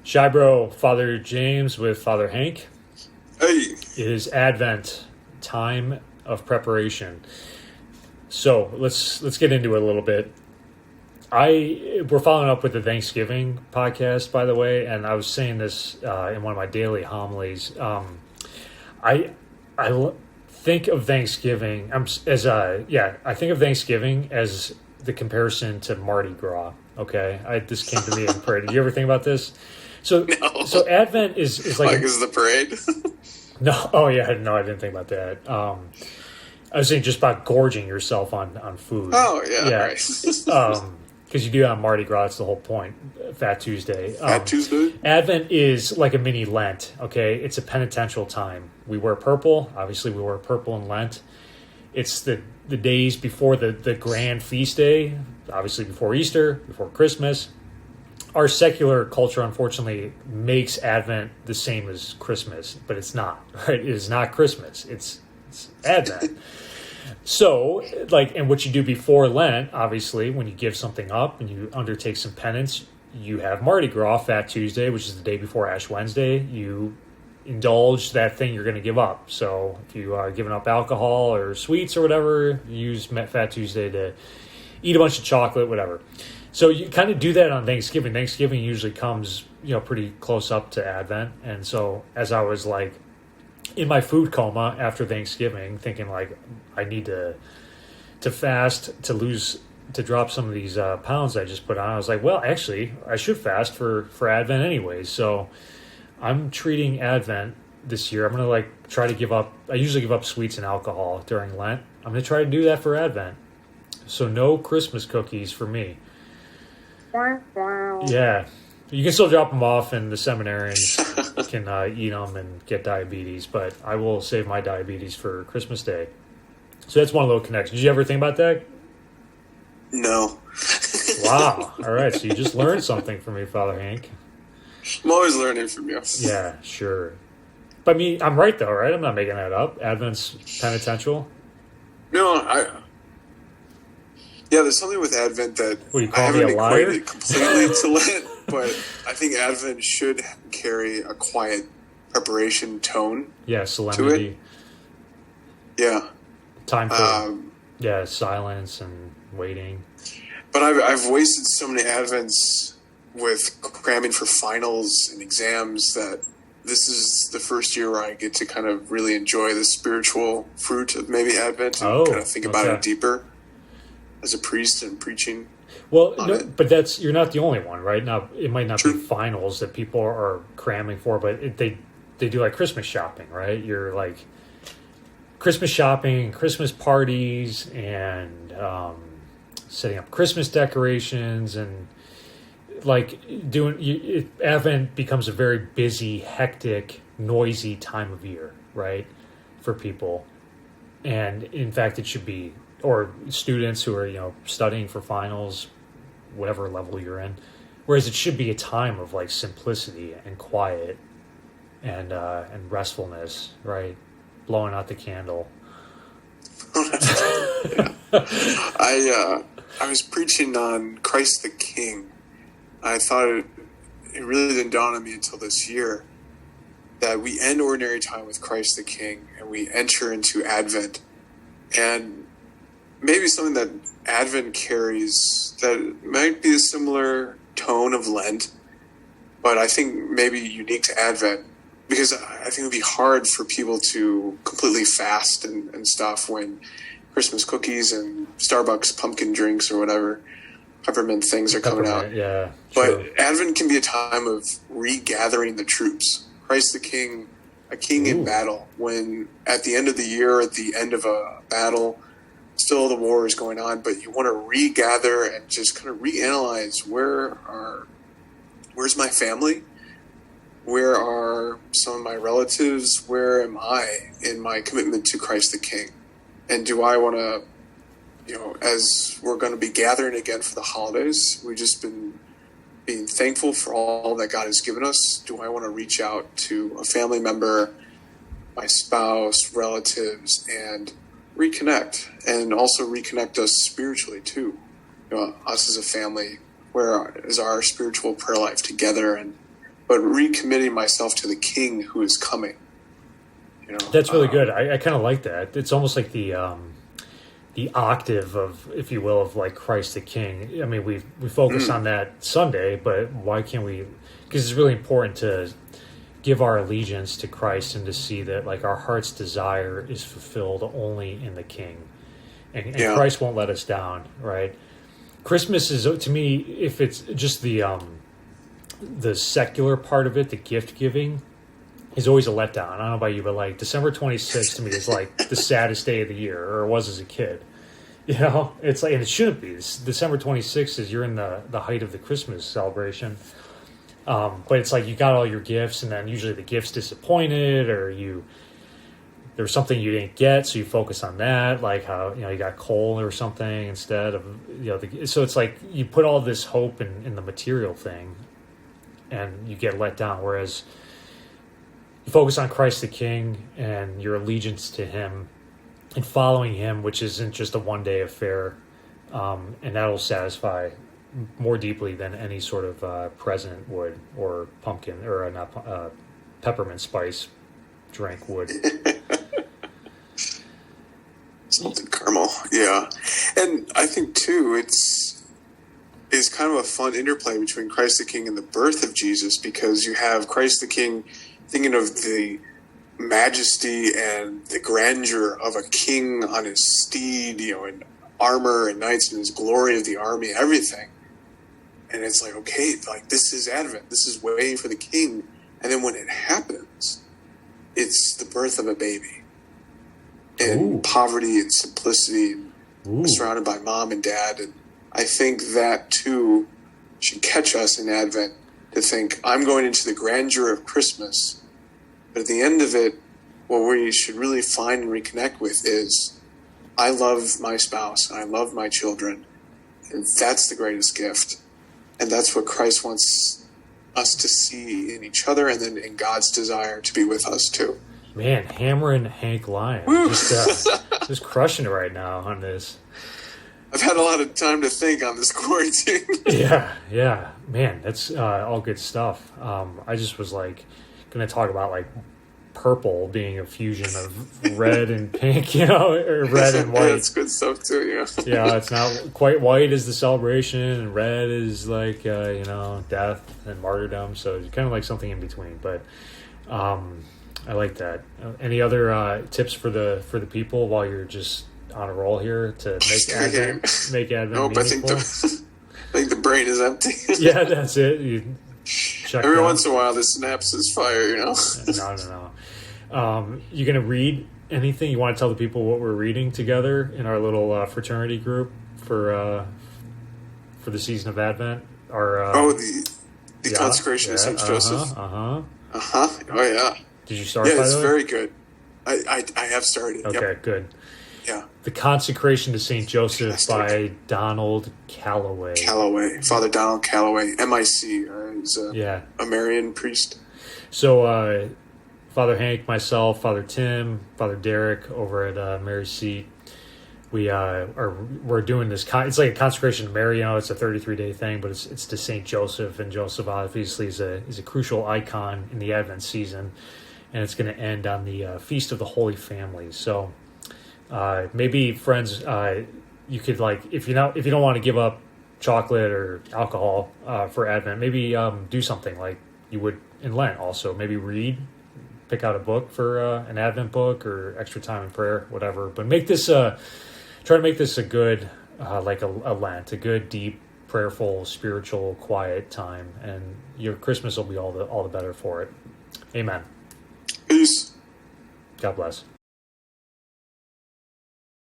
Shy Bro, Father James with Father Hank. Hey. It is Advent, time of preparation. So let's get into it a little bit. We're following up with the Thanksgiving podcast, by the way, and I was saying this in one of my daily homilies. I think of Thanksgiving I think of Thanksgiving as the comparison to Mardi Gras. Okay, this came to me in parade. Did you ever think about this? So Advent is like is the parade? No, oh yeah, no, I didn't think about that. I was saying just about gorging yourself on food. Oh yeah, right. Because you do it on Mardi Gras. That's the whole point. Fat Tuesday. Fat Tuesday. Advent is like a mini Lent. Okay, it's a penitential time. We wear purple. Obviously, we wear purple in Lent. It's the days before the grand feast day. Obviously, before Easter, before Christmas. Our secular culture, unfortunately, makes Advent the same as Christmas, but it's not. Right? It is not Christmas. It's Advent. So, and what you do before Lent, obviously, when you give something up and you undertake some penance, you have Mardi Gras, Fat Tuesday, which is the day before Ash Wednesday. You indulge that thing you're going to give up. So, if you are giving up alcohol or sweets or whatever, you use Fat Tuesday to eat a bunch of chocolate, whatever. So you kind of do that on Thanksgiving. Thanksgiving usually comes, pretty close up to Advent. And so as I was in my food coma after Thanksgiving, thinking I need to fast to drop some of these pounds I just put on, I was like, well, actually, I should fast for Advent anyways. So I'm treating Advent this year. I'm going to try to give up. I usually give up sweets and alcohol during Lent. I'm going to try to do that for Advent. So no Christmas cookies for me. Yeah. You can still drop them off and the seminarians can eat them and get diabetes, but I will save my diabetes for Christmas Day. So that's one little connection. Did you ever think about that? No. Wow. All right. So you just learned something from me, Father Hank. I'm always learning from you. Yeah, sure. But I'm right though, right? I'm not making that up. Advent's penitential. No, yeah, there's something with Advent that I haven't equated completely to Lent, but I think Advent should carry a quiet preparation tone. Yeah, solemnity. To it. Yeah. Time for silence and waiting. But I've wasted so many Advents with cramming for finals and exams that this is the first year where I get to kind of really enjoy the spiritual fruit of maybe Advent and kind of think about it deeper. As a priest and preaching. Well, but you're not the only one, right? Now, it might not be finals that people are cramming for, but they do Christmas shopping, right? You're Christmas shopping, Christmas parties, and setting up Christmas decorations, and Advent becomes a very busy, hectic, noisy time of year, right? For people. And in fact, it should be, or students who are, studying for finals, whatever level you're in. Whereas it should be a time of simplicity and quiet and restfulness, right? Blowing out the candle. I was preaching on Christ the King. I thought it really didn't dawn on me until this year that we end ordinary time with Christ the King and we enter into Advent. And maybe something that Advent carries that might be a similar tone of Lent, but I think maybe unique to Advent, because I think it would be hard for people to completely fast and stuff when Christmas cookies and Starbucks pumpkin drinks or whatever peppermint things are coming out. Yeah, but Advent can be a time of regathering the troops. Christ the King, a king in battle, when at the end of the year, at the end of a battle, still the war is going on, but you want to regather and just kind of reanalyze where's my family? Where are some of my relatives? Where am I in my commitment to Christ the King? And do I want to, as we're going to be gathering again for the holidays, we've just been being thankful for all that God has given us. Do I want to reach out to a family member, my spouse, relatives, and reconnect, and also reconnect us spiritually too? Us as a family, where is our spiritual prayer life together, and but recommitting myself to the King who is coming. That's really good. I kind of like that. It's almost like the octave of, if you will, of like Christ the King. I mean, we focus on that Sunday, but why can't we? Because it's really important to give our allegiance to Christ and to see that like our heart's desire is fulfilled only in the King, and Christ won't let us down. Right? Christmas is, to me, if it's just the secular part of it, the gift giving, is always a letdown. I don't know about you, but like December 26th to me is like the saddest day of the year, or it was as a kid. It's like, and it shouldn't be. December 26th is, you're in the height of the Christmas celebration. But it's like you got all your gifts, and then usually the gift's disappointed, or there's something you didn't get, so you focus on that, like how you got coal or something instead of so it's like you put all this hope in the material thing, and you get let down. Whereas you focus on Christ the King and your allegiance to Him and following Him, which isn't just a one-day affair, and that'll satisfy more deeply than any sort of present would, or pumpkin, or not peppermint spice drink would. Salted caramel, yeah. And I think too, it's kind of a fun interplay between Christ the King and the birth of Jesus, because you have Christ the King thinking of the majesty and the grandeur of a king on his steed, in armor and knights, and his glory of the army, everything. And it's like, okay, like this is Advent. This is waiting for the King. And then when it happens, it's the birth of a baby. In poverty and simplicity, and surrounded by mom and dad. And I think that too should catch us in Advent, to think, I'm going into the grandeur of Christmas, but at the end of it, what we should really find and reconnect with is, I love my spouse, and I love my children, and that's the greatest gift. And that's what Christ wants us to see in each other, and then in God's desire to be with us too. Man, hammering Hank Lyon. Just crushing it right now on this. I've had a lot of time to think on this quarantine. Yeah. Man, that's all good stuff. I just was like going to talk about like purple being a fusion of red and pink, or red and white. That's good stuff too, yeah, it's not quite white is the celebration, and red is like, death and martyrdom. So it's kind of like something in between. But I like that. Any other tips for the people while you're just on a roll here to make Advent nope, meaningful? I think the brain is empty. Yeah, that's it. You check Every out. once in a while, this synapses fire. No. You gonna read anything? You want to tell the people what we're reading together in our little fraternity group for the season of Advent? The consecration of Saint Joseph. Oh yeah. Did you start? Yeah, by it's the way? very good. I have started. Okay, yep. Good. Yeah. The Consecration to Saint Joseph by Donald Calloway. Father Donald Calloway, MIC. He's a Marian priest. So, Father Hank, myself, Father Tim, Father Derek over at Mary's Seat, we're doing this. It's like a consecration to Mary. It's a 33-day thing, but it's to Saint Joseph, and Joseph obviously is a crucial icon in the Advent season, and it's going to end on the Feast of the Holy Family. So. Maybe friends, you could if you don't want to give up chocolate or alcohol for Advent, maybe do something like you would in Lent. Also, maybe pick out a book for an Advent book, or extra time in prayer, whatever. But try to make this a good a Lent, a good, deep, prayerful, spiritual, quiet time, and your Christmas will be all the better for it. Amen. Peace. God bless.